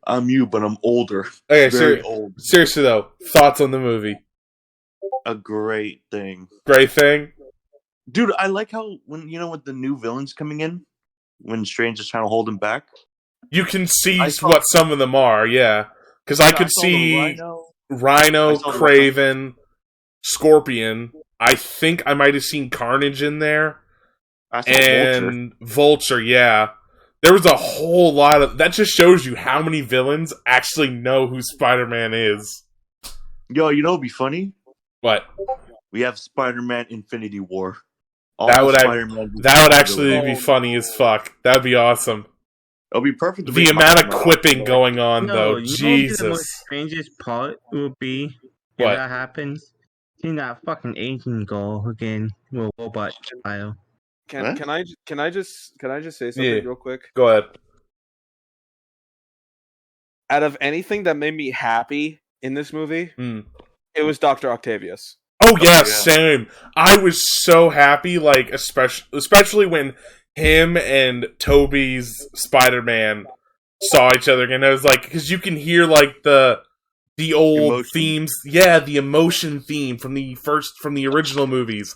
I'm you, but I'm older. Okay, Very old. seriously though, thoughts on the movie? A great thing. Great thing? Dude, I like how when with the new villains coming in, when Strange is trying to hold him back. You can see what some of them are, yeah. Because I could see Rhino, Kraven, Scorpion. I think I might have seen Carnage in there. And Vulture, yeah. There was a whole lot of... That just shows you how many villains actually know who Spider-Man is. Yo, you know what would be funny? What? We have Spider-Man Infinity War. That would actually be funny as fuck. That would be awesome. It'll be perfect. The amount of quipping going on, though. Jesus. The most strangest part will be if that happens. Seeing that fucking agent go again with a robot style. Can I just say something real quick? Go ahead. Out of anything that made me happy in this movie, it was Dr. Octavius. Oh yeah, same. I was so happy, like especially when him and Tobey's Spider-Man saw each other again. I was like, because you can hear like the old themes, the emotion theme from the original movies,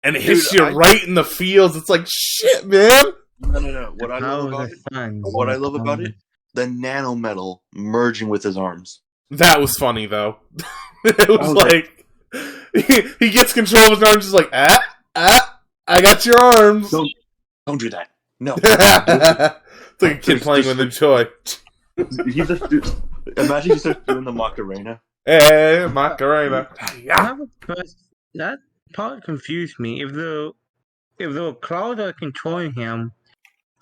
and it hits you right in the feels. It's like shit, man. No. What I love about it, the nanometal merging with his arms. That was funny though. It was like he gets control of his arms, just like I got your arms. Don't do that. No. It's like a kid playing with a toy. Imagine you start doing the Macarena. Hey, Macarena. That part confused me. If the clouds are controlling him,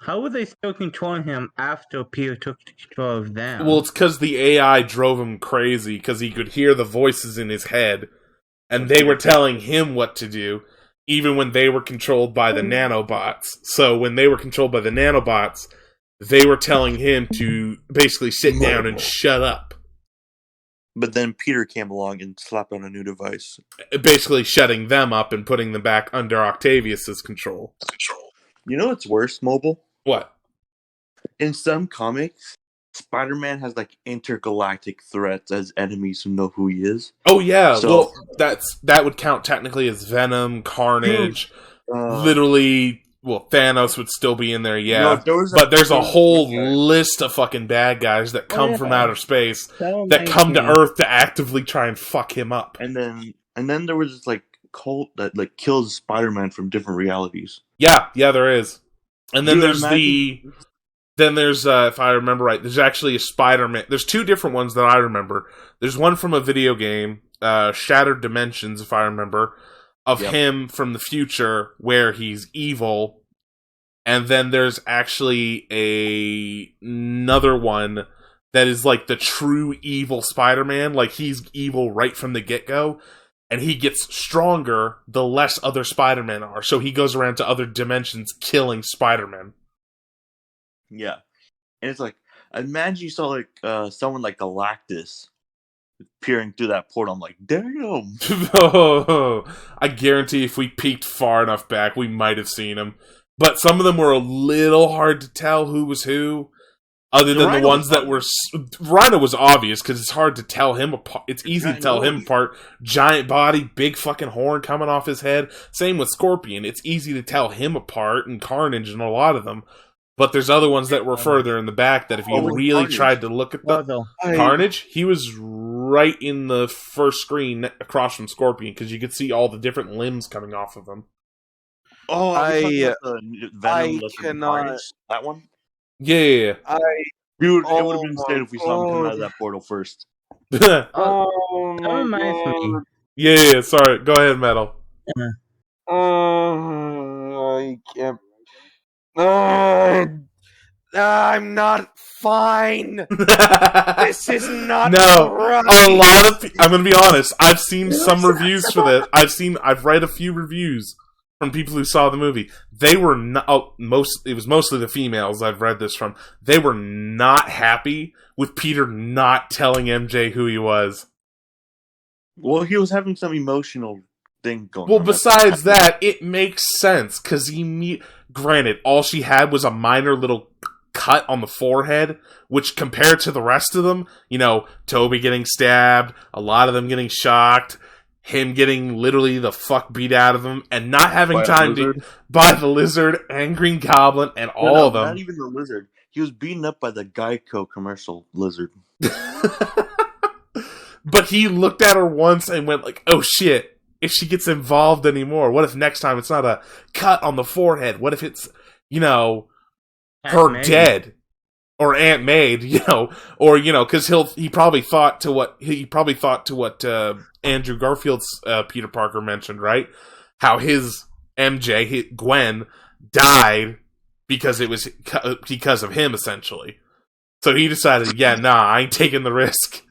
how were they still controlling him after Peter took control of them? Well, it's because the AI drove him crazy, because he could hear the voices in his head, and they were telling him what to do, even when they were controlled by the nanobots. So when they were controlled by the nanobots, they were telling him to basically sit down and shut up. But then Peter came along and slapped on a new device. Basically shutting them up and putting them back under Octavius's control. You know what's worse, Mobile? What? In some comics, Spider-Man has like intergalactic threats as enemies who know who he is. Oh yeah, so, well that would count technically as Venom, Carnage, literally. Well, Thanos would still be in there, yeah. No, but there's a whole list of fucking bad guys that come from outer space that come to Earth to actively try and fuck him up. And then there was this like cult that like kills Spider-Man from different realities. Yeah, there is. And then there's if I remember right, there's actually a Spider-Man. There's two different ones that I remember. There's one from a video game, Shattered Dimensions, if I remember, of him from the future where he's evil. And then there's actually another one that is like the true evil Spider-Man. Like he's evil right from the get-go. And he gets stronger the less other Spider-Men are. So he goes around to other dimensions killing Spider-Man. Yeah. And it's like, imagine you saw like someone like Galactus peering through that portal. I'm like, damn. I guarantee if we peeked far enough back, we might have seen him. But some of them were a little hard to tell who was who. Other than the ones that were... Rhino was obvious, because it's hard to tell him apart. It's easy to tell him apart. Giant body, big fucking horn coming off his head. Same with Scorpion. It's easy to tell him apart, and Carnage, and a lot of them. But there's other ones that were further in the back that if you really tried to look at them... Carnage, he was right in the first screen across from Scorpion, because you could see all the different limbs coming off of him. Oh, I cannot... That one? Yeah. Dude, it would have been insane if we saw him come out of that portal first. That reminds me. Yeah, sorry. Go ahead, Metal. I can't. I'm not fine. This is not right. A lot of... I'm going to be honest. I've seen some reviews for this. I've read a few reviews from people who saw the movie. They were not... it was mostly the females I've read this from. They were not happy with Peter not telling MJ who he was. Well, he was having some emotional thing going on. Well, besides that, it makes sense, because granted, all she had was a minor little cut on the forehead, which compared to the rest of them, you know, Toby getting stabbed, a lot of them getting shocked, him getting literally the fuck beat out of him, and not having time to by the Lizard and Green Goblin and all of them. Not even the Lizard. He was beaten up by the Geico commercial Lizard. But he looked at her once and went like, oh shit, if she gets involved anymore, what if next time it's not a cut on the forehead? What if it's, you know, her dead? Or Aunt Maid, you know, or, you know, because he probably thought to what Andrew Garfield's Peter Parker mentioned, right? How his MJ, Gwen, died because it was because of him, essentially. So he decided, yeah, nah, I ain't taking the risk.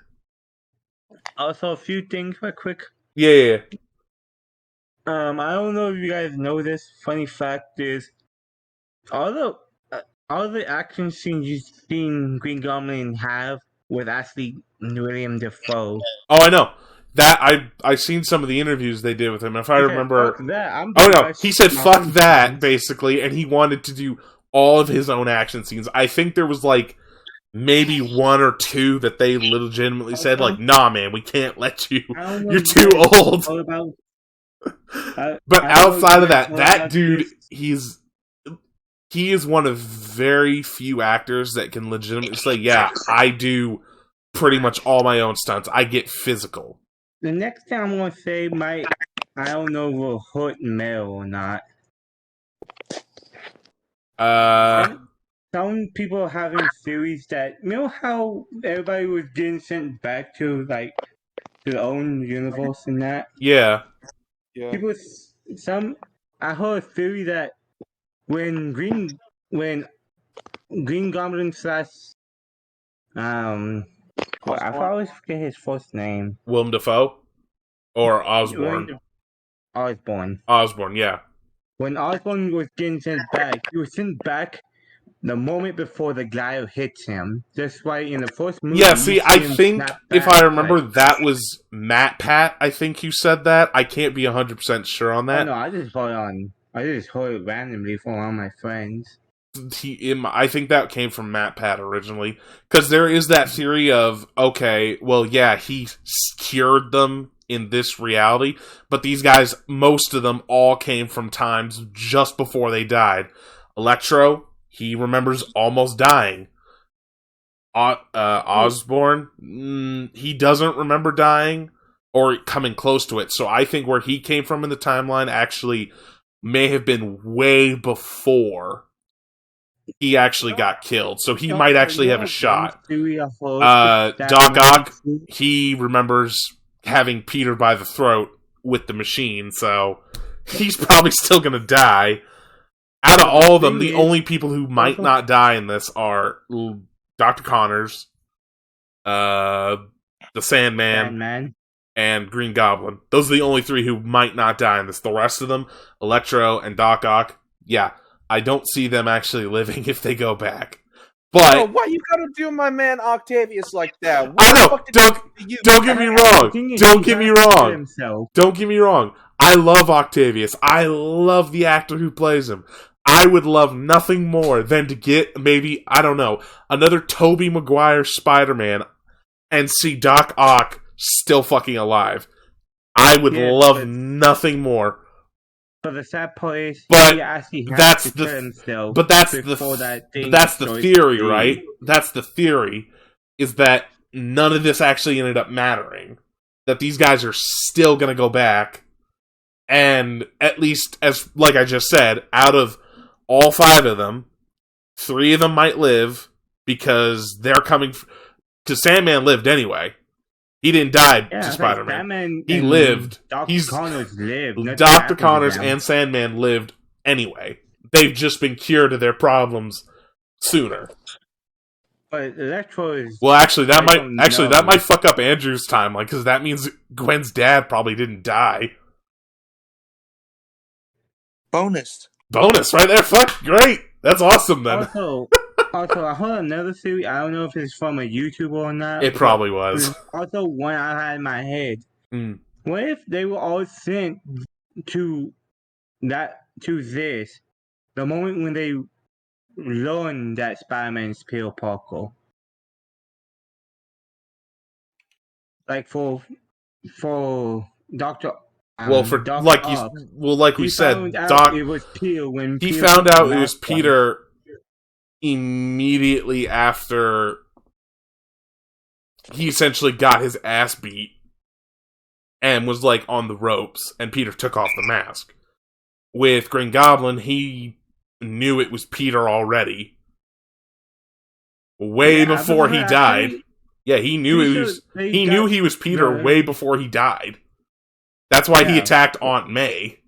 Also, a few things real quick. Yeah. I don't know if you guys know this. Funny fact is, all the action scenes you've seen Green Goblin have was actually William Dafoe. Oh, I know. That I seen some of the interviews they did with him. If I remember, fuck that. He said fuck that basically, and he wanted to do all of his own action scenes. I think there was like maybe one or two that they legitimately said like, nah, man, we can't let you. You're too old. But outside of that dude, he is one of very few actors that can legitimately say, yeah, I do pretty much all my own stunts. I get physical. The next thing I'm going to say I don't know if it'll hurt Mel or not. Some people are having theories that, you know how everybody was getting sent back to, like, to their own universe and that? Yeah. I heard a theory that when Green Goblin I always forget his first name. Willem Dafoe? Or Osborn? Osborn, yeah. When Osborn was getting sent back, he was sent back the moment before the glider hits him. That's why in the first movie... Yeah, see, I think, if I remember, that was Matt Pat, I think you said that. I can't be 100% sure on that. No, I just heard it randomly from one of my friends. I think that came from Matt Pat originally. Because there is that theory of, okay, well, yeah, he cured them in this reality, but these guys, most of them, all came from times just before they died. Electro, he remembers almost dying. Osborn, he doesn't remember dying or coming close to it. So I think where he came from in the timeline actually may have been way before he actually got killed. So he might actually have a shot. Doc Ock, he remembers having Peter by the throat with the machine, so he's probably still gonna die. Out of all of them, the only people who might not die in this are Dr. Connors, the Sandman, and Green Goblin. Those are the only three who might not die in this. The rest of them, Electro and Doc Ock, yeah, I don't see them actually living if they go back. But why you gotta do my man Octavius like that? I know. Don't get me wrong. Don't get me wrong. Don't get me wrong. I love Octavius. I love the actor who plays him. I would love nothing more than to get maybe, I don't know, another Tobey Maguire Spider-Man and see Doc Ock still fucking alive. I would love nothing more. But the sad part is, that's the theory, right? That's the theory, is that none of this actually ended up mattering. That these guys are still gonna go back, and at least, as like I just said, out of all 5 of them, 3 of them might live because they're coming. Because Sandman lived anyway. He didn't die to Spider-Man. He lived. Dr. Connors and Sandman lived anyway. They've just been cured of their problems sooner. But Electro is... Well, that might fuck up Andrew's timeline, because that means Gwen's dad probably didn't die. Bonus right there. Fuck, great. That's awesome then. Also, I heard another theory. I don't know if it's from a YouTuber or not. It probably was. Also, one I had in my head. What if they were all sent to this the moment when they learn that Spider-Man's Peter Parker. Like for Doctor. Well, for Dr. like Ock, we said, it was Peter when he Peter found out it was last Peter immediately after he essentially got his ass beat and was like on the ropes, and Peter took off the mask. With Green Goblin, he knew it was Peter already, way before he died. Yeah, he knew it was. He knew he was Peter way before he died. That's why he attacked Aunt May.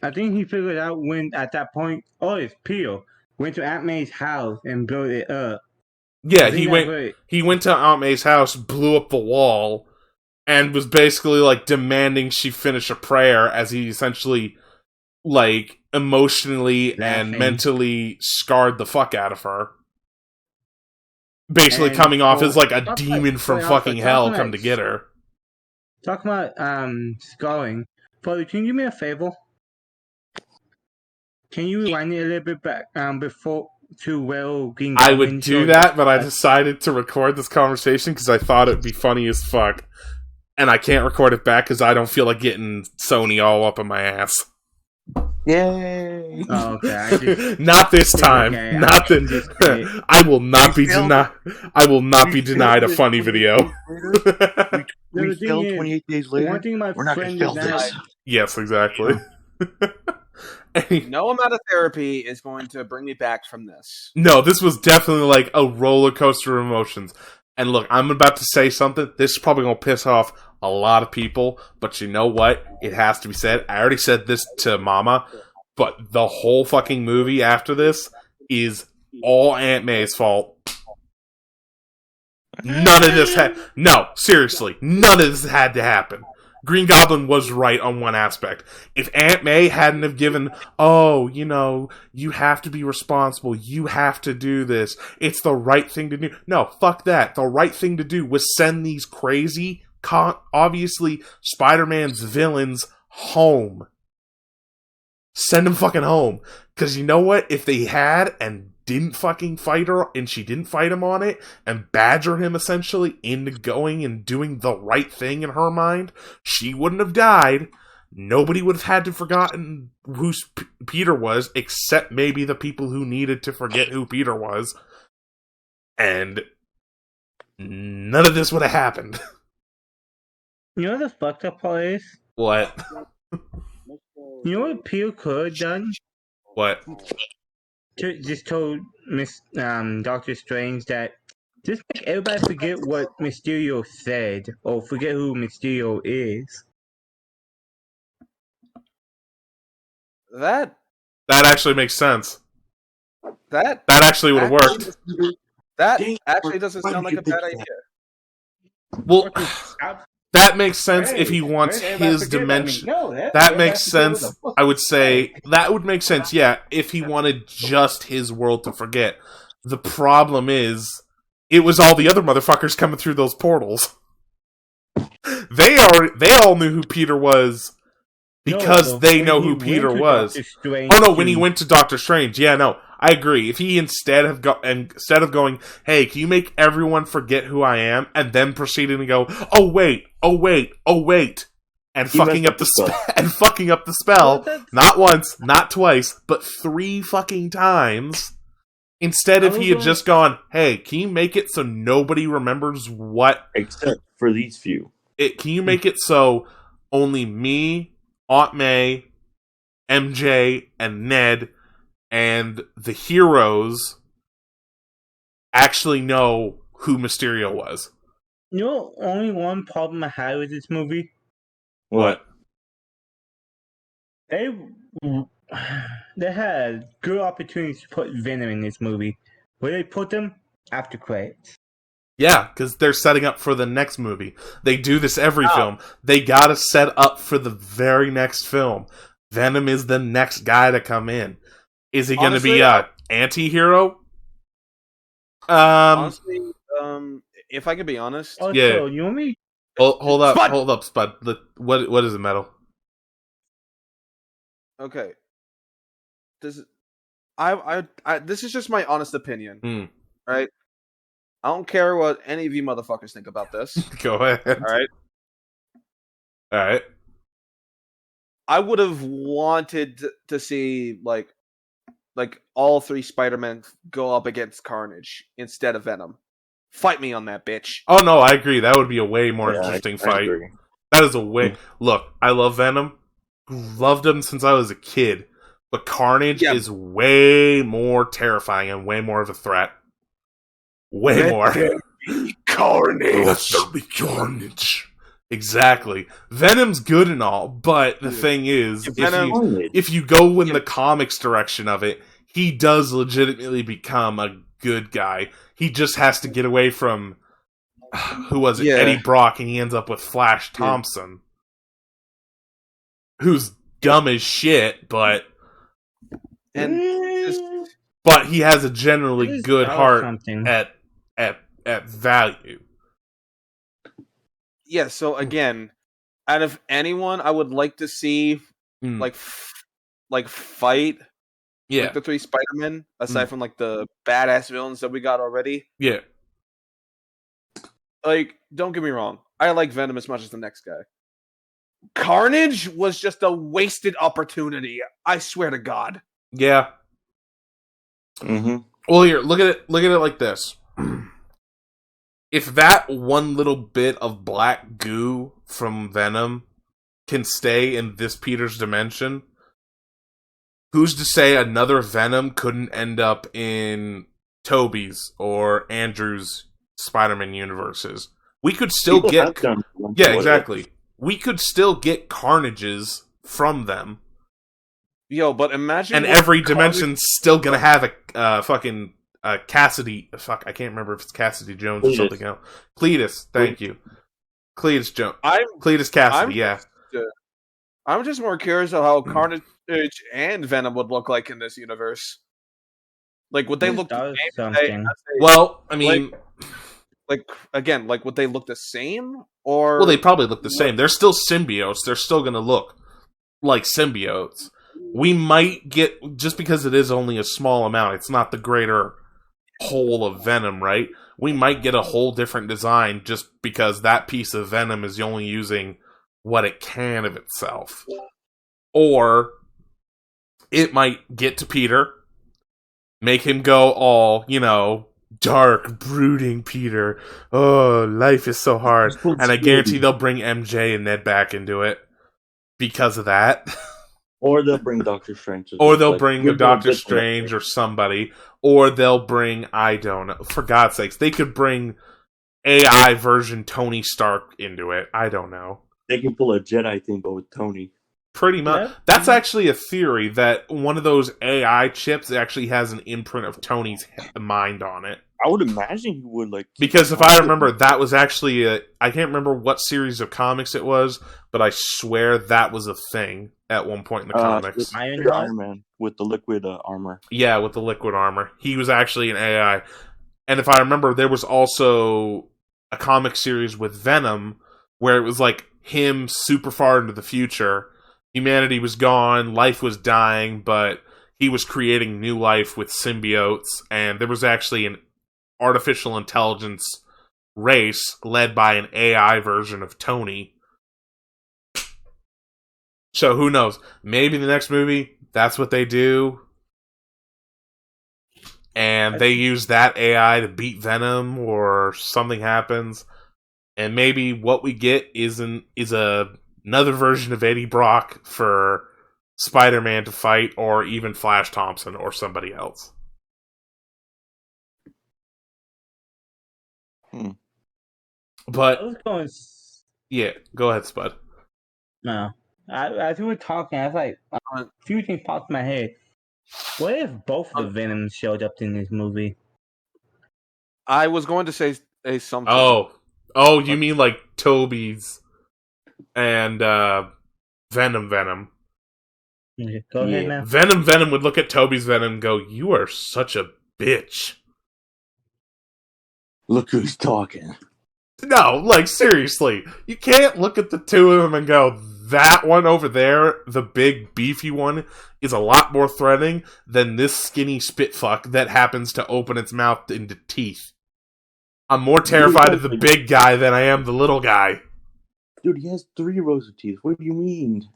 I think he figured out when, at that point, it's Peter. Went to Aunt May's house and blew it up. Yeah, he went to Aunt May's house, blew up the wall, and was basically like demanding she finish a prayer as he essentially like emotionally and mentally scarred the fuck out of her. Basically coming off as like a demon from fucking hell come to get her. Talking about scarring. Father, can you do me a favor? Can you rewind it a little bit back before to Will Green Goblin? I would do that, but I decided to record this conversation because I thought it'd be funny as fuck. And I can't record it back because I don't feel like getting Sony all up in my ass. Yay! Oh, okay. Not this time. Okay, not this. I will not be denied. I will not be denied a funny video. We failed 28 days later. One thing my We're not going to fail this. Yes, exactly. No amount of therapy is going to bring me back from this. No, this was definitely like a roller coaster of emotions. And look, I'm about to say something. This is probably going to piss off a lot of people, but you know what? It has to be said. I already said this to Mama, but the whole fucking movie after this is all Aunt May's fault. None of this no, seriously, none of this had to happen. Green Goblin was right on one aspect. If Aunt May hadn't have given, you have to be responsible, you have to do this, it's the right thing to do. No, fuck that. The right thing to do was send these crazy, obviously Spider-Man's villains home. Send them fucking home. Because you know what? If they had and didn't fucking fight her, and she didn't fight him on it, and badger him essentially into going and doing the right thing in her mind, she wouldn't have died. Nobody would have had to forgotten who Peter was, except maybe the people who needed to forget who Peter was. And none of this would have happened. You know what the fucked up part is? What? You know what Peter could have done? What? Just told Doctor Strange that just make everybody forget what Mysterio said, or forget who Mysterio is. That actually makes sense. That actually would have worked. That actually doesn't sound like a bad idea. Well, that makes sense if he wants his dimension. That makes sense. I would say that would make sense, yeah, if he wanted just his world to forget. The problem is, it was all the other motherfuckers coming through those portals. They all knew who Peter was because they know who Peter was. Oh no, when he went to Doctor Strange, yeah, no, I agree. If he instead of going, hey, can you make everyone forget who I am, and then proceeding to go, oh wait, and fucking up the spell, not once, not twice, but 3 fucking times. Instead, if he had just gone, hey, can you make it so nobody remembers what? Except for these few. Can you make it so only me, Aunt May, MJ, and Ned, and the heroes actually know who Mysterio was? You know, only one problem I had with this movie? What? They had good opportunities to put Venom in this movie. Where they put them? After credits. Yeah, because they're setting up for the next movie. They do this every film. They gotta set up for the very next film. Venom is the next guy to come in. Is he going to be a anti-hero? Honestly, if I could be honest, yeah. You want me? Hold up, Spud. What is it, Metal? Okay. this is just my honest opinion, Mm. right? I don't care what any of you motherfuckers think about this. Go ahead. All right. All right. I would have wanted to see like all 3 Spider-Men go up against Carnage instead of Venom. Fight me on that, bitch. Oh no, I agree. That would be a way more interesting I fight. agree. That is a way. Look, I love Venom. Loved him since I was a kid. But Carnage is way more terrifying and way more of a threat. Way more. Carnage. Let there be carnage. Exactly. Venom's good and all, but the thing is, if you go in the comics direction of it, he does legitimately become a good guy. He just has to get away from who was it? Eddie Brock, and he ends up with Flash Thompson, who's dumb as shit, but he has a generally good heart at value. Yeah, so again, out of anyone, I would like to see like fight like the 3 Spider-Men, aside from like the badass villains that we got already. Yeah. Like, don't get me wrong, I like Venom as much as the next guy. Carnage was just a wasted opportunity. I swear to God. Yeah. Mm-hmm. Well, here, look at it like this. If that one little bit of black goo from Venom can stay in this Peter's dimension, who's to say another Venom couldn't end up in Tobey's or Andrew's Spider-Man universes? We could still get... Yeah, exactly. We could still get Carnages from them. Yo, but imagine... And every dimension's still gonna have a fucking... Cassidy, fuck, I can't remember if it's Cassidy Jones or something else. Cletus, thank you. Cletus Jones. Cletus Cassidy, I'm just more curious of how Carnage and Venom would look like in this universe. Like, would they look the same? Well, I mean... Like, would they look the same? Or... Well, they probably look the same. They're still symbiotes. They're still gonna look like symbiotes. We might get, just because it is only a small amount, it's not the greater whole of Venom, right? We might get a whole different design just because that piece of Venom is only using what it can of itself. Or it might get to Peter, make him go all, dark, brooding Peter. Oh, life is so hard. And I guarantee they'll bring MJ and Ned back into it because of that. Or they'll bring Doctor Strange. Or they'll bring the Doctor Strange or somebody. Or they'll bring, I don't know. For God's sakes, they could bring AI version Tony Stark into it. I don't know. They can pull a Jedi thing, but with Tony. Pretty much. Yeah. That's actually a theory, that one of those AI chips actually has an imprint of Tony's mind on it. I would imagine he would, because if I remember, that was actually I can't remember what series of comics it was, but I swear that was a thing at one point in the comics. Iron Man with the liquid armor. Yeah, with the liquid armor. He was actually an AI. And if I remember, there was also a comic series with Venom where it was like him super far into the future. Humanity was gone, life was dying, but he was creating new life with symbiotes, and there was actually an artificial intelligence race led by an AI version of Tony. So who knows? Maybe the next movie, that's what they do. And they use that AI to beat Venom, or something happens. And maybe what we get is another version of Eddie Brock for Spider-Man to fight, or even Flash Thompson or somebody else. But yeah, go ahead, Spud. No, as we were talking, I was like, a few things popped in my head. What if both of the Venoms showed up in this movie? I was going to say something. Oh, you mean like Tobey's and Venom. Go ahead, man. Venom would look at Tobey's Venom and go, "You are such a bitch." Look who's talking. No, seriously. You can't look at the two of them and go, that one over there, the big beefy one, is a lot more threatening than this skinny spitfuck that happens to open its mouth into teeth. I'm more terrified of the big guy than I am the little guy. Dude, he has 3 rows of teeth. What do you mean?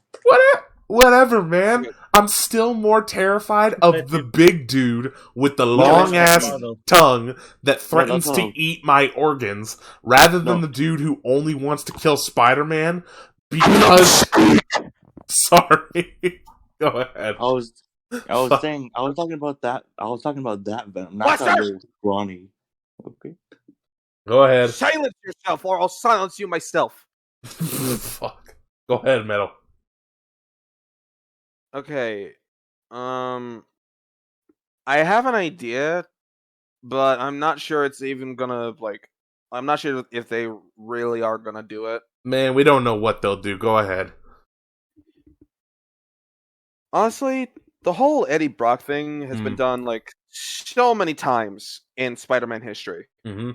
Whatever, man. I'm still more terrified of the big dude with the long-ass tongue that threatens to eat my organs, rather than the dude who only wants to kill Spider-Man because... Sorry. Go ahead. I was talking about that Venom, not that little scrawny. Okay. Go ahead. Silence yourself, or I'll silence you myself. Fuck. Go ahead, Metal. Okay. I have an idea, but I'm not sure it's even gonna, I'm not sure if they really are gonna do it. Man, we don't know what they'll do. Go ahead. Honestly, the whole Eddie Brock thing has been done, so many times in Spider-Man history. Mm-hmm.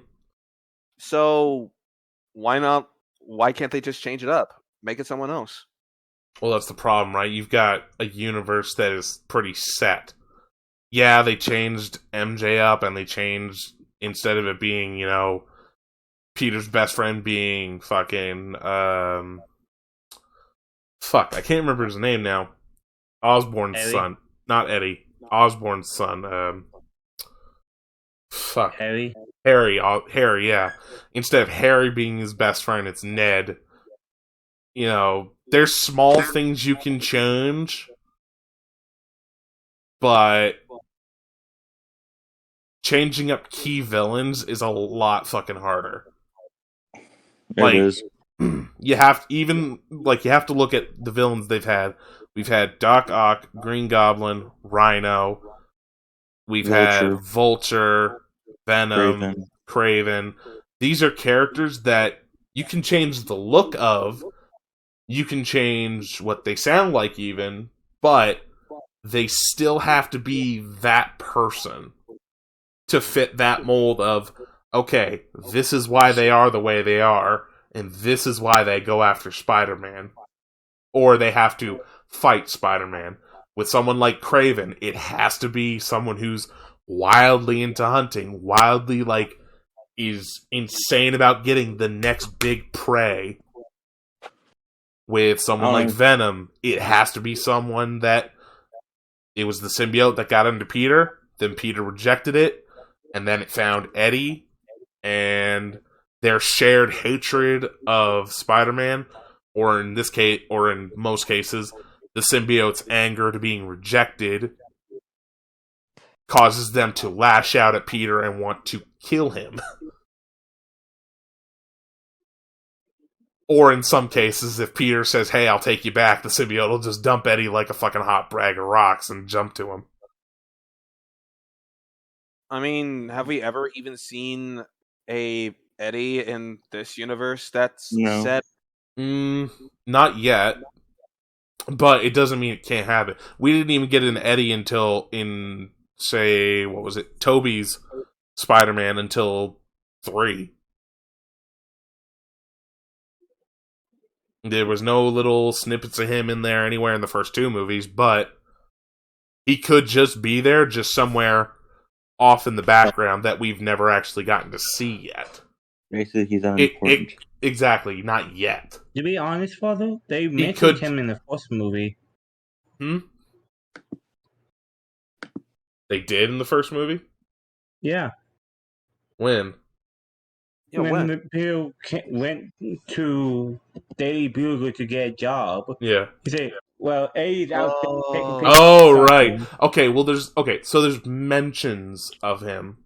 So, why not? Why can't they just change it up? Make it someone else. Well, that's the problem, right? You've got a universe that is pretty set. Yeah, they changed MJ up, and they changed, instead of it being, Peter's best friend being fucking, I can't remember his name now. Osborn's son. Not Eddie. Osborn's son. Harry, yeah. Instead of Harry being his best friend, it's Ned. There's small things you can change, but changing up key villains is a lot fucking harder. It is. You have to look at the villains they've had. We've had Doc Ock, Green Goblin, Rhino. We've had Vulture, Venom, Kraven. These are characters that you can change the look of, you can change what they sound like even, but they still have to be that person to fit that mold of, okay, this is why they are the way they are, and this is why they go after Spider-Man. Or they have to fight Spider-Man. With someone like Kraven, it has to be someone who's wildly into hunting, wildly, is insane about getting the next big prey. With someone like Venom, it has to be someone that it was the symbiote that got into Peter, then Peter rejected it, and then it found Eddie, and their shared hatred of Spider-Man, or in this case, or in most cases, the symbiote's anger to being rejected, causes them to lash out at Peter and want to kill him. Or in some cases, if Peter says, hey, I'll take you back, the symbiote will just dump Eddie like a fucking hot bag of rocks and jump to him. I mean, have we ever even seen a Eddie in this universe that's set? Not yet. But it doesn't mean it can't happen. We didn't even get an Eddie until in, say, what was it? Tobey's Spider-Man until 3. There was no little snippets of him in there anywhere in the first 2 movies, but he could just be there, just somewhere off in the background that we've never actually gotten to see yet. Basically, he's unimportant. Exactly, not yet. To be honest, Father, they mentioned him in the first movie. They did in the first movie? Yeah. When? Yeah, when the Bill went to Daily Bugle to get a job. Yeah. He said, well, Eddie's out taking pictures. Oh, right. Okay, well, so there's mentions of him.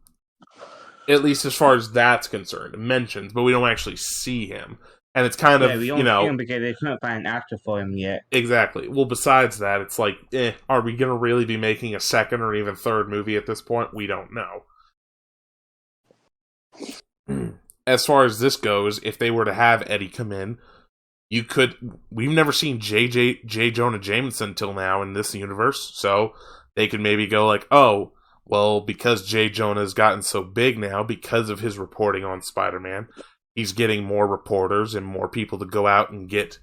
At least as far as that's concerned. Mentions, but we don't actually see him. And it's kind of, we don't see him because they couldn't find an actor for him yet. Exactly. Well, besides that, it's like, are we going to really be making a second or even third movie at this point? We don't know. As far as this goes, if they were to have Eddie come in, we've never seen J. Jonah Jameson till now in this universe, so they could maybe go like, oh, well, because J. Jonah's gotten so big now because of his reporting on Spider-Man, he's getting more reporters and more people to go out and get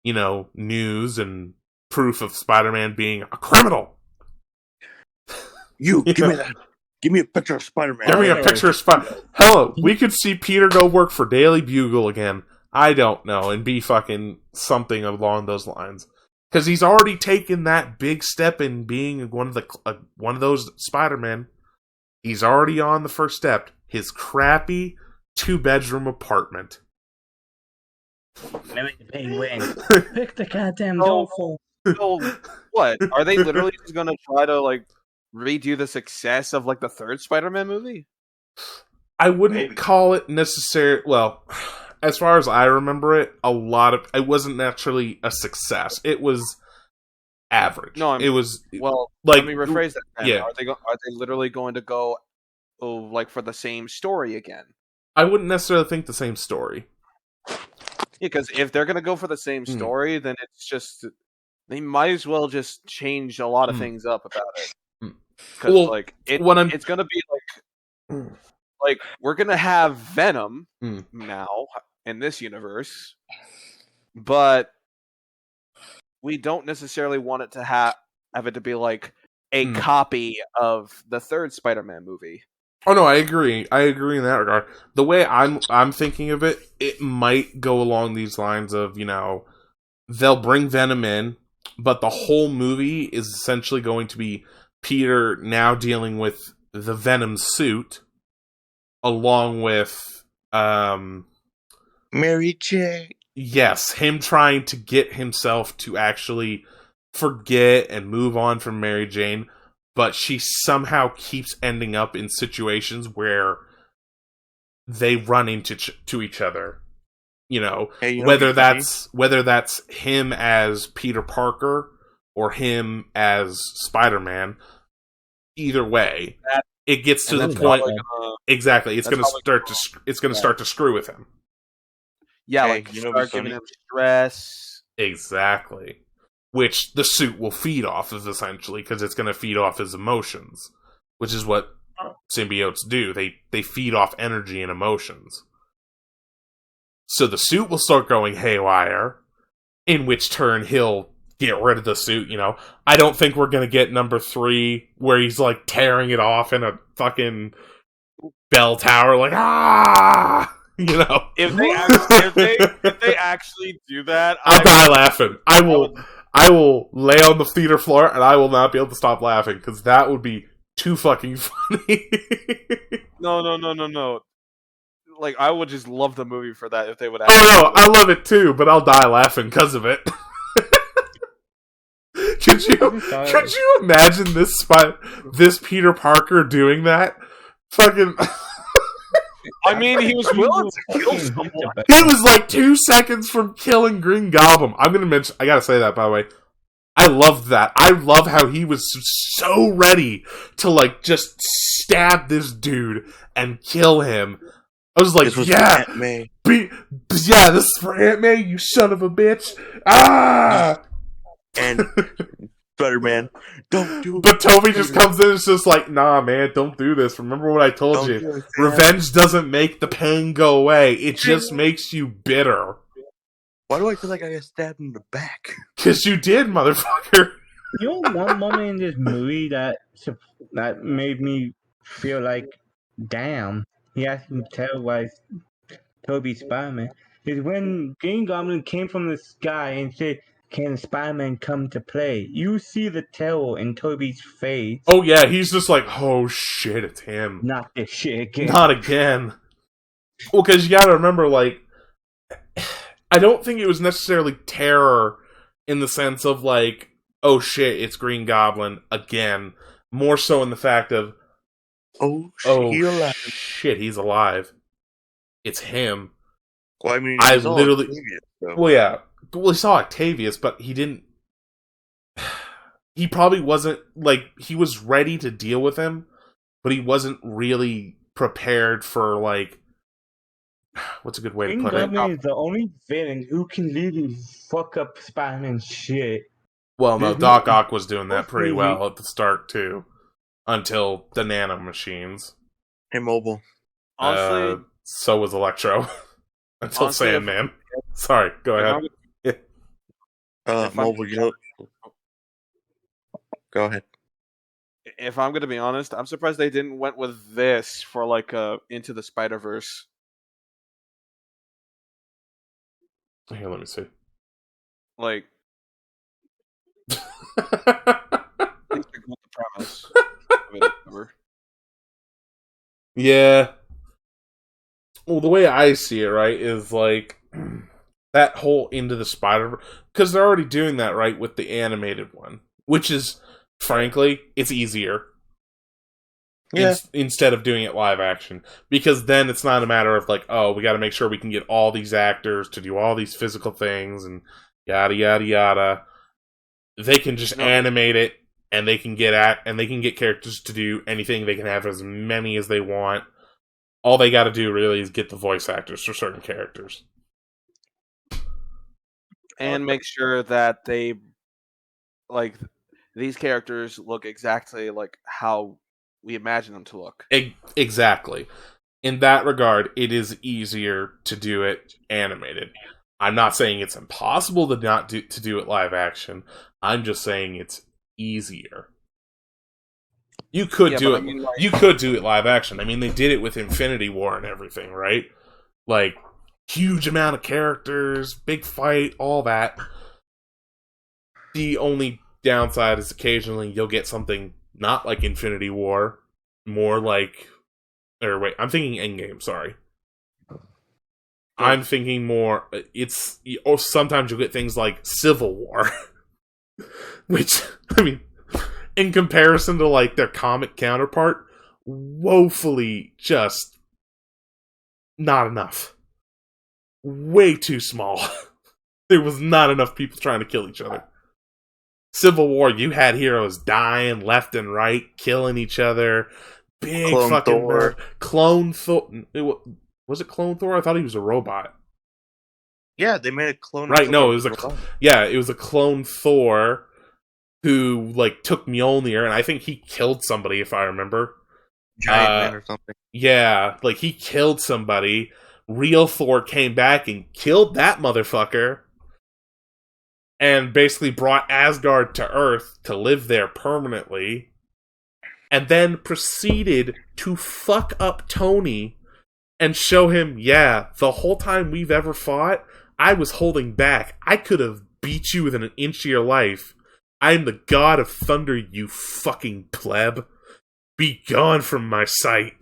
news and proof of Spider-Man being a criminal. Give me that. Give me a picture of Spider-Man. Give me a picture of Spider-Man. Hello, we could see Peter go work for Daily Bugle again. I don't know, and be fucking something along those lines. Because he's already taken that big step in being one of those Spider-Men. He's already on the first step. His crappy 2-bedroom apartment. Maybe the penguin. Pick the goddamn dolphin. So, what? Are they literally just gonna try to, like, redo the success of, like, the third Spider-Man movie? I wouldn't call it necessary. Well, as far as I remember it, it wasn't naturally a success. It was average. No, it was let me rephrase that. Then. Yeah, are they literally going to go, like, for the same story again? I wouldn't necessarily think the same story. Yeah, because if they're going to go for the same story, then it's just they might as well just change a lot of things up about it. Because it's going to be like we're going to have Venom now in this universe, but we don't necessarily want it to have it to be like a copy of the third Spider-Man movie. Oh no, I agree. I agree in that regard. The way I'm thinking of it, it might go along these lines of, they'll bring Venom in, but the whole movie is essentially going to be Peter now dealing with the Venom suit, along with Mary Jane. Yes, him trying to get himself to actually forget and move on from Mary Jane, but she somehow keeps ending up in situations where they run into each other. Whether that's him as Peter Parker or him as Spider-Man, either way, it gets to the point. Exactly, it's going to start to screw with him. Yeah, start giving him stress. Exactly. Which the suit will feed off of, essentially, because it's going to feed off his emotions, which is what symbiotes do. They feed off energy and emotions. So the suit will start going haywire, in which turn he'll get rid of the suit, I don't think we're going to get number 3, where he's, like, tearing it off in a fucking bell tower, like, ah! If they actually do that, I'll die laughing. I will lay on the theater floor and I will not be able to stop laughing because that would be too fucking funny. No. Like, I would just love the movie for that if they would. I love it too, but I'll die laughing because of it. Could you imagine this Peter Parker doing that? Fucking. I mean, he was willing to kill someone. He was like 2 seconds from killing Green Goblin. I gotta say that, by the way. I loved that. I love how he was so ready to, like, just stab this dude and kill him. I was like, this is for Aunt May, you son of a bitch. Ah! And Spider-Man, don't do it. But Toby just comes in and is just like, nah, man, don't do this. Remember what I told you. Revenge doesn't make the pain go away. It just makes you bitter. Why do I feel like I got stabbed in the back? Because you did, motherfucker. One moment in this movie that made me feel like, damn, he actually tell why Toby Spider-Man, is when Green Goblin came from the sky and said, can Spider-Man come to play? You see the terror in Toby's face. Oh yeah, he's just like, oh shit, it's him. Not this shit again. Not again. Well, because you gotta remember, like, I don't think it was necessarily terror in the sense of, like, oh shit, it's Green Goblin again. More so in the fact of, shit, he's alive. It's him. Well, I mean, I literally... Well, yeah. Well, he saw Octavius, but he didn't... He probably wasn't, like, he was ready to deal with him, but he wasn't really prepared for, like... What's a good way to put it? Green Goblin is the only villain who can really fuck up Spider-Man's shit. Well, no, Doc Ock was doing that pretty well at the start, too. Until the nanomachines. Immobile. Mobile, go ahead. If I'm gonna be honest, I'm surprised they didn't went with this for like Into the Spider-Verse. Here, let me see. Like, the premise. Yeah. Well, the way I see it, right, is like that whole Into the Spider-Verse, because they're already doing that, right, with the animated one, which is, frankly, it's easier. Yeah. Instead of doing it live action, because then it's not a matter of like, oh, we got to make sure we can get all these actors to do all these physical things and yada yada yada. They can just animate it, and they can get characters to do anything. They can have as many as they want. All they got to do really is get the voice actors for certain characters, and make sure that they like these characters look exactly like how we imagine them to look. Exactly. In that regard, it is easier to do it animated. I'm not saying it's impossible to do it live action. I'm just saying it's easier. You could do it. You could do it live action. I mean, they did it with Infinity War and everything, right? Like, huge amount of characters, big fight, all that. The only downside is occasionally you'll get something not like Infinity War, more like... Or wait, I'm thinking Endgame, sorry. I'm thinking more... Or sometimes you'll get things like Civil War. Which, I mean, in comparison to, like, their comic counterpart, woefully just... not enough. Way too small. There was not enough people trying to kill each other. Civil War, you had heroes dying left and right, killing each other. Big Clone fucking Thor. Clone Thor. Was it Clone Thor? I thought he was a robot. Yeah, they made a clone. Right? No, it was it was a clone Thor who like took Mjolnir, and I think he killed somebody, if I remember. Giant Man or something. Yeah, like he killed somebody. Real Thor came back and killed that motherfucker. And basically brought Asgard to Earth to live there permanently. And then proceeded to fuck up Tony and show him, yeah, the whole time we've ever fought, I was holding back. I could have beat you within an inch of your life. I am the god of thunder, you fucking pleb. Be gone from my sight.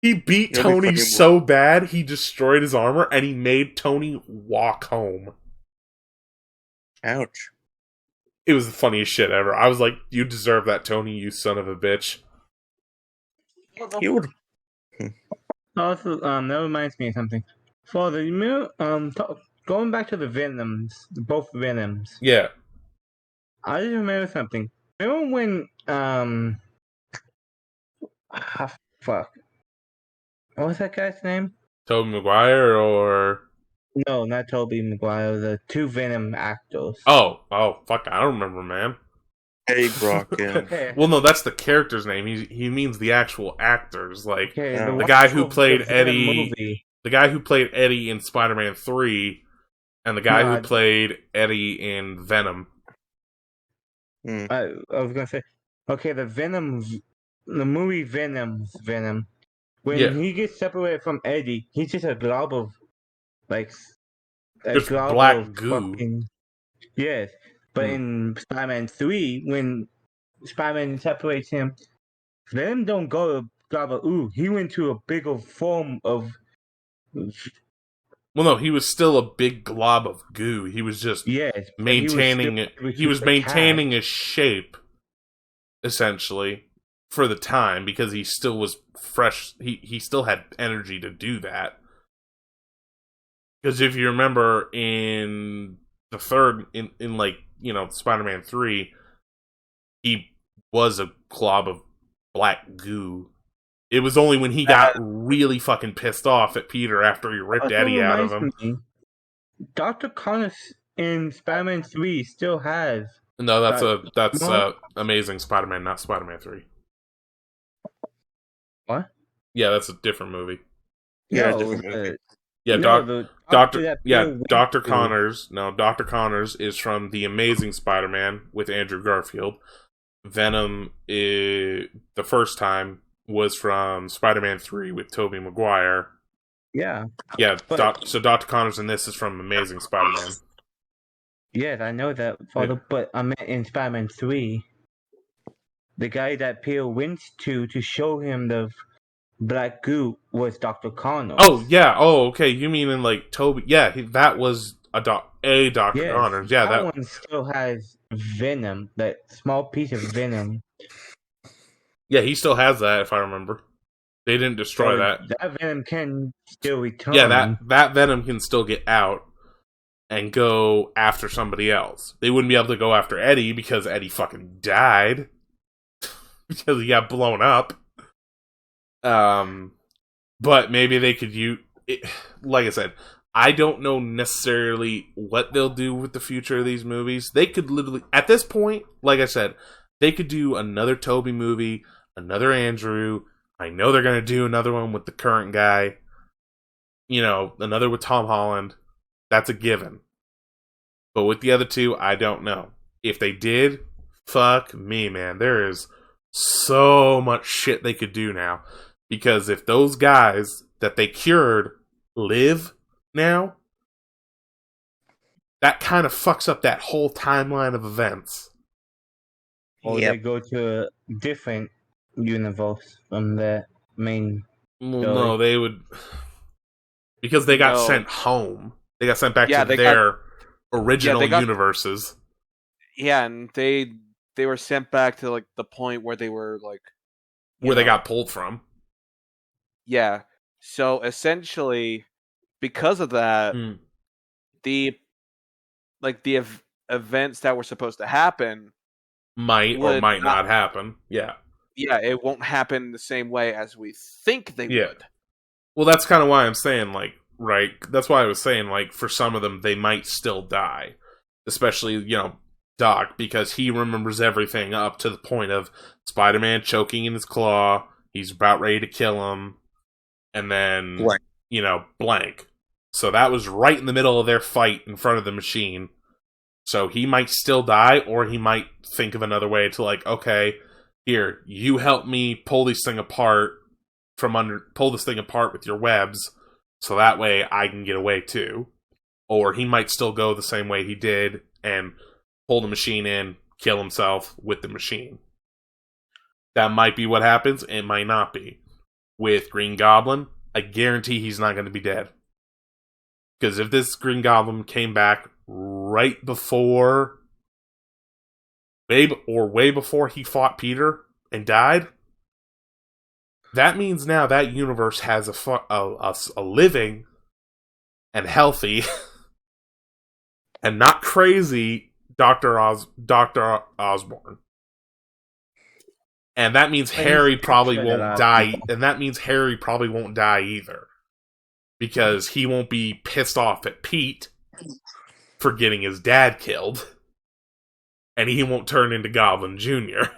He beat Tony so bad, he destroyed his armor, and he made Tony walk home. Ouch. It was the funniest shit ever. I was like, you deserve that, Tony, you son of a bitch. You would. Also, that reminds me of something. For the going back to the Venoms, both Venoms. Yeah. I just remember something. Remember when fuck. What was that guy's name? Tobey Maguire or... No, not Tobey Maguire. The two Venom actors. Oh, fuck! I don't remember, man. Eddie Brock. Yeah. Well, no, that's the character's name. He means the actual actors, like the guy who played Eddie, the guy who played Eddie in Spider-Man 3, and the guy who played Eddie in Venom. I was gonna say, okay, the movie Venom. When he gets separated from Eddie, he's just a glob of just black goo. Yes, but in Spider-Man 3, when Spider-Man separates him, Venom don't go to glob of ooh. He went to a bigger form of. Well, no, he was still a big glob of goo. He was just maintaining it. He was maintaining his shape, essentially, for the time, because he still was fresh. He still had energy to do that. Because if you remember in the third, in like, you know, Spider-Man 3, he was a glob of black goo. It was only when he got really fucking pissed off at Peter after he ripped Eddie out of him. Dr. Connors in Spider-Man 3 still has. No, that's Amazing Spider-Man, not Spider-Man 3. What? Yeah, that's a different movie. Yeah, different movie. Yeah, No, Dr. Connors. No, Dr. Connors is from The Amazing Spider-Man with Andrew Garfield. Venom, the first time, was from Spider-Man 3 with Tobey Maguire. Yeah. Yeah, so Dr. Connors in this is from Amazing Spider-Man. Yes, I know that, Father, yeah. But I meant in Spider-Man 3, the guy that Peter went to show him the black goo was Dr. Connors. Oh, yeah. Oh, okay. You mean in, like, Tobey... Yeah, that was a Dr. Connors. Yeah, that one still has Venom, that small piece of Venom. Yeah, he still has that, if I remember. They didn't destroy that. That Venom can still return. Yeah, that Venom can still get out and go after somebody else. They wouldn't be able to go after Eddie because Eddie fucking died. Because he got blown up. But maybe they could use... Like I said, I don't know necessarily what they'll do with the future of these movies. They could literally... At this point, like I said, they could do another Tobey movie, another Andrew. I know they're going to do another one with the current guy. You know, another with Tom Holland. That's a given. But with the other two, I don't know. If they did, fuck me, man. There is so much shit they could do now. Because if those guys that they cured live now, that kind of fucks up that whole timeline of events. Or they go to a different universe from the main story. No, they would... Because they got sent home. They got sent back to their original universes. Yeah, and they were sent back to, like, the point where they were, like... Where they got pulled from. Yeah. So, essentially, because of that, the events that were supposed to happen... Might or might not happen. Yeah. Yeah, it won't happen the same way as we think they would. Well, that's kind of why I'm saying, like, right? That's why I was saying, like, for some of them, they might still die. Especially, you know, Doc, because he remembers everything up to the point of Spider-Man choking in his claw, he's about ready to kill him, and then, you know, blank. So that was right in the middle of their fight in front of the machine. So he might still die, or he might think of another way to, like, okay, here, you help me pull this thing apart with your webs, so that way I can get away too. Or he might still go the same way he did and pull the machine in, kill himself with the machine. That might be what happens, it might not be. With Green Goblin, I guarantee he's not going to be dead. Because if this Green Goblin came back right before, way before he fought Peter and died, that means now that universe has a living and healthy and not crazy Dr. Osborn. And that means Harry probably won't die. And that means Harry probably won't die either. Because he won't be pissed off at Pete for getting his dad killed. And he won't turn into Goblin Jr.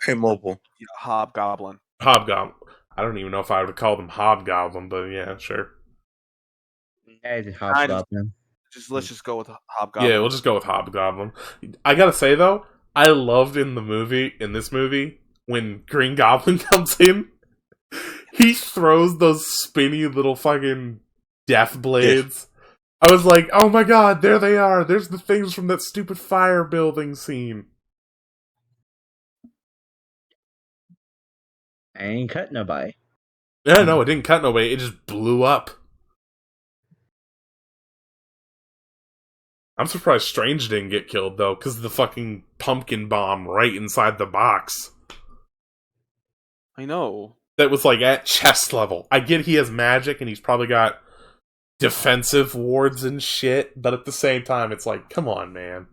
Hey, Mobile. Yeah, Hobgoblin. Hobgoblin. I don't even know if I would call them Hobgoblin, but yeah, sure. Yeah, it's Hobgoblin. Let's just go with Hobgoblin. Yeah, we'll just go with Hobgoblin. I gotta say, though, I loved in this movie, when Green Goblin comes in, he throws those spinny little fucking death blades. I was like, oh my god, there they are. There's the things from that stupid fire building scene. I ain't cut nobody. Yeah, no, it didn't cut nobody. It just blew up. I'm surprised Strange didn't get killed, though, because of the fucking pumpkin bomb right inside the box. I know. That was, like, at chest level. I get he has magic, and he's probably got defensive wards and shit, but at the same time, it's like, come on, man.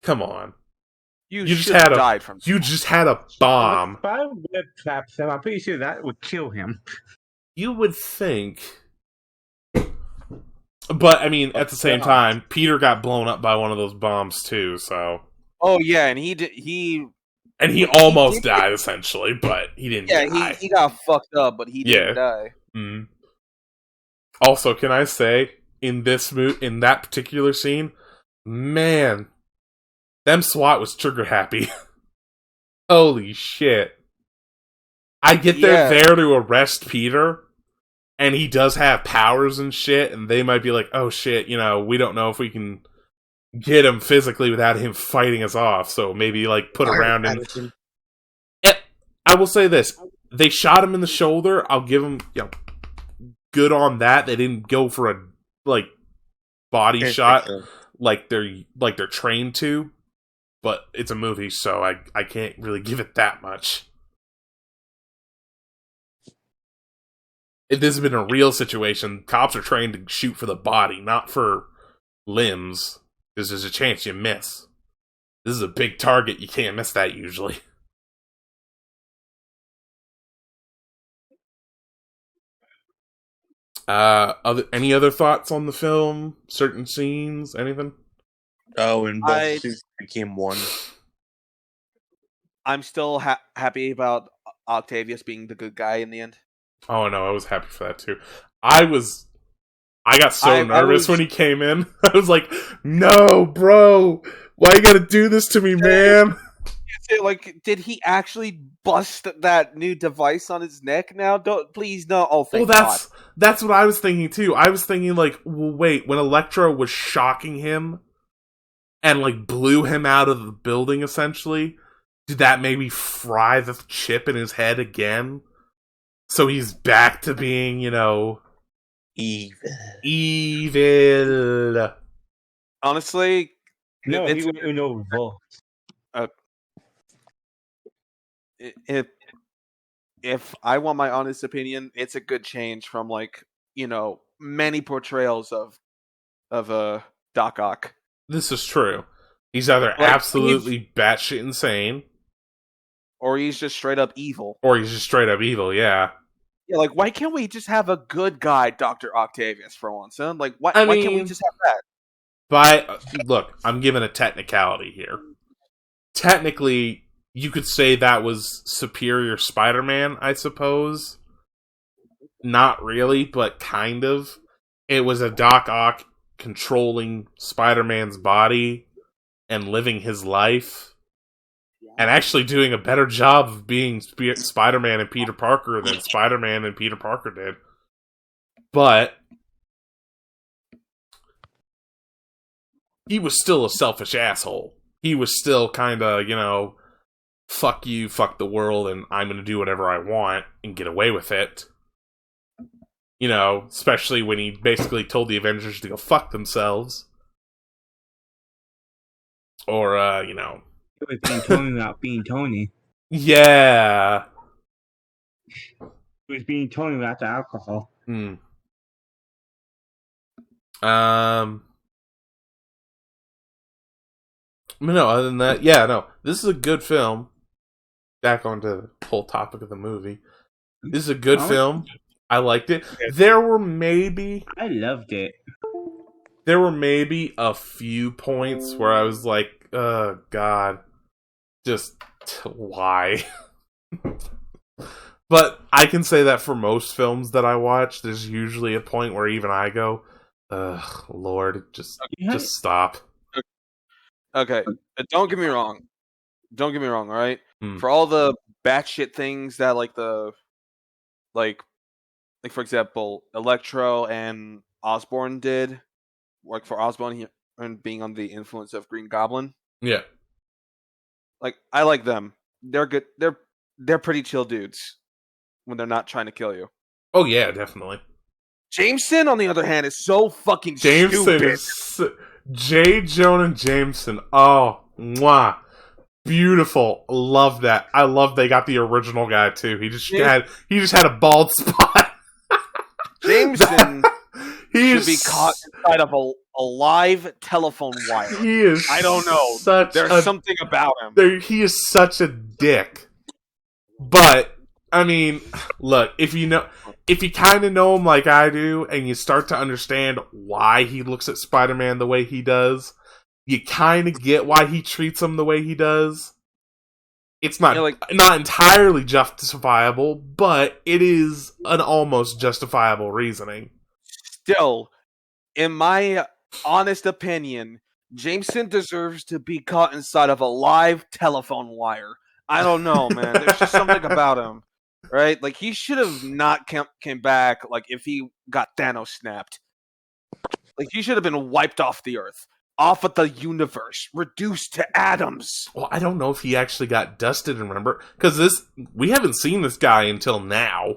Come on. You just had died from You just had a bomb. If I web traps him, I'm pretty sure that would kill him. You would think. But, I mean, at the same time, Peter got blown up by one of those bombs, too, so... Oh, yeah, and he And he almost died, essentially, but he didn't die. Yeah, he got fucked up, but he didn't die. Mm. Also, can I say, in that particular scene, man, them SWAT was trigger happy. Holy shit. I get they're there to arrest Peter, and he does have powers and shit, and they might be like, oh shit, we don't know if we can get him physically without him fighting us off, so maybe, put around him. I will say this. They shot him in the shoulder. I'll give him, good on that. They didn't go for a, body shot like they're trained to, but it's a movie, so I can't really give it that much. If this has been a real situation, cops are trained to shoot for the body, not for limbs, because there's a chance you miss. This is a big target, you can't miss that usually. Any other thoughts on the film? Certain scenes? Anything? Oh, and both suits became one. I'm still happy about Octavius being the good guy in the end. Oh no, I was happy for that too. I got so nervous when he came in. I was like, "No, bro, why you gotta do this to me, man?" Did he actually bust that new device on his neck? Now, please no. Oh, thank God. That's what I was thinking too. I was thinking well, wait, when Electro was shocking him and blew him out of the building, essentially, did that maybe fry the chip in his head again? So he's back to being, evil. Honestly, no, he wouldn't know revolt. If I want my honest opinion, it's a good change from many portrayals of Doc Ock. This is true. He's either absolutely batshit insane, or he's just straight up evil. Yeah. Yeah, why can't we just have a good guy, Dr. Octavius, for once, huh? Why can't we just have that? Look, I'm giving a technicality here. Technically, you could say that was Superior Spider-Man, I suppose. Not really, but kind of. It was a Doc Ock controlling Spider-Man's body and living his life. And actually doing a better job of being Spider-Man and Peter Parker than Spider-Man and Peter Parker did. But he was still a selfish asshole. He was still kind of, fuck you, fuck the world, and I'm going to do whatever I want and get away with it. Especially when he basically told the Avengers to go fuck themselves. Or, It was being Tony without being Tony. Yeah. It was being Tony without the alcohol. No, other than that, yeah, no. This is a good film. Back onto the whole topic of the movie. This is a good film. I liked it. There were maybe... I loved it. There were maybe a few points where I was like, oh, God. Just why? But I can say that for most films that I watch, there's usually a point where even I go, ugh, Lord, just stop. Okay, don't get me wrong. All right? For all the batshit things that for example, Electro and Osborn did, for Osborn and being on the influence of Green Goblin. Yeah. I like them. They're good. They're pretty chill dudes when they're not trying to kill you. Oh yeah, definitely. Jameson, on the other hand, is so fucking stupid. J. Jonah Jameson. Oh, mwah. Beautiful. Love that. I love they got the original guy too. He just had a bald spot. Jameson should be caught inside of a live telephone wire. He is. I don't know. There's something about him. He is such a dick. But I mean, look, if you kind of know him like I do, and you start to understand why he looks at Spider-Man the way he does, you kind of get why he treats him the way he does. It's not not entirely justifiable, but it is an almost justifiable reasoning. Still, in my honest opinion, Jameson deserves to be caught inside of a live telephone wire. I don't know, man. There's just something about him, right? Like, he should have not came back, like, if he got Thanos snapped. Like, he should have been wiped off the Earth. Off of the universe, reduced to atoms. Well, I don't know if he actually got dusted, remember? Because we haven't seen this guy until now.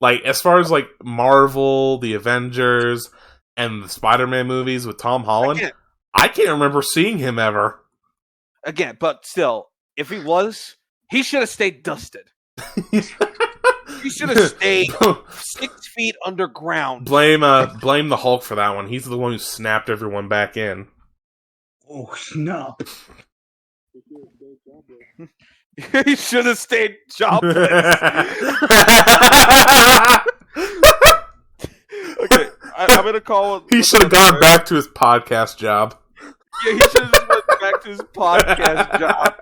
Like, as far as, like, Marvel, the Avengers, and the Spider-Man movies with Tom Holland, I can't remember seeing him ever. Again, but still, if he was, he should have stayed dusted. He should have stayed 6 feet underground. Blame the Hulk for that one. He's the one who snapped everyone back in. Oh, no. He should have stayed jobless. Okay, I'm going to call... He should have gone back to his podcast job. Yeah, he should have just went back to his podcast job.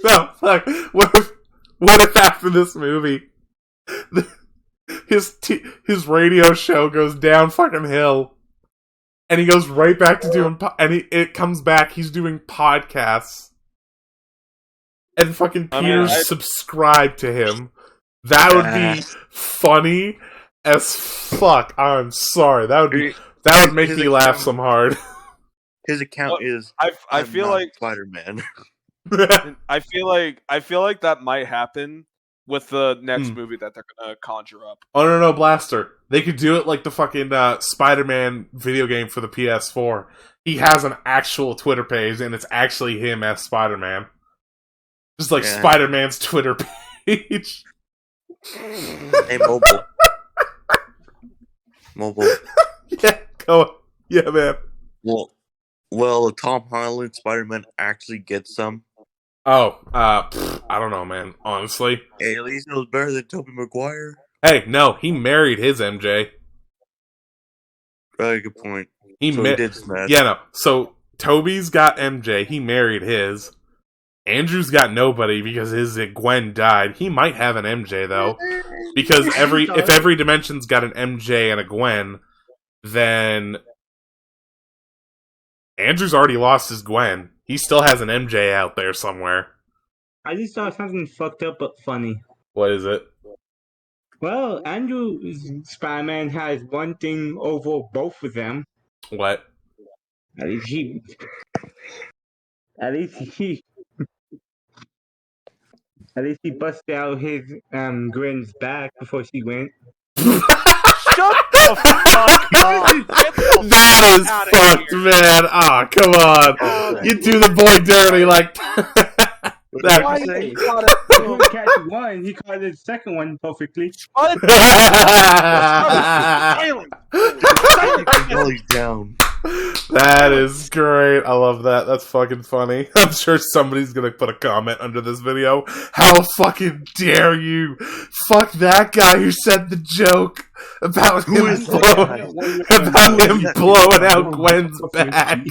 No, fuck. What if after this movie, his radio show goes down fucking hill, and he goes right back to doing, it comes back, he's doing podcasts, and fucking Peter's subscribed to him. That would be funny as fuck. I'm sorry. That would make me laugh some hard. His account is I feel like Spider-Man. I feel like that might happen with the next movie that they're gonna conjure up. Oh no, Blaster! They could do it like the fucking Spider-Man video game for the PS4. He has an actual Twitter page, and it's actually him as Spider-Man. Just like Spider-Man's Twitter page. Hey, mobile. Yeah, go on. Yeah, man. Well, Tom Holland Spider-Man actually gets some. Oh, I don't know, man. Honestly, hey, at least it was better than Tobey Maguire. Hey, no, he married his MJ. Good point. He did smash. Yeah, no. So Toby's got MJ. He married his. Andrew's got nobody because his Gwen died. He might have an MJ though, because if every dimension's got an MJ and a Gwen, then Andrew's already lost his Gwen. He still has an MJ out there somewhere. I just saw something fucked up but funny. What is it? Well, Andrew's Spider-Man has one thing over both of them. What? At least he busted out his Gwen's back before she went. Shut the fuck up! That is fucked, man. Ah, come on. You do the boy dirty like Why he catch one, he caught the second one perfectly. Down. That is great. I love that. That's fucking funny. I'm sure somebody's gonna put a comment under this video. How fucking dare you? Fuck that guy who said the joke about him blowing out Gwen's back.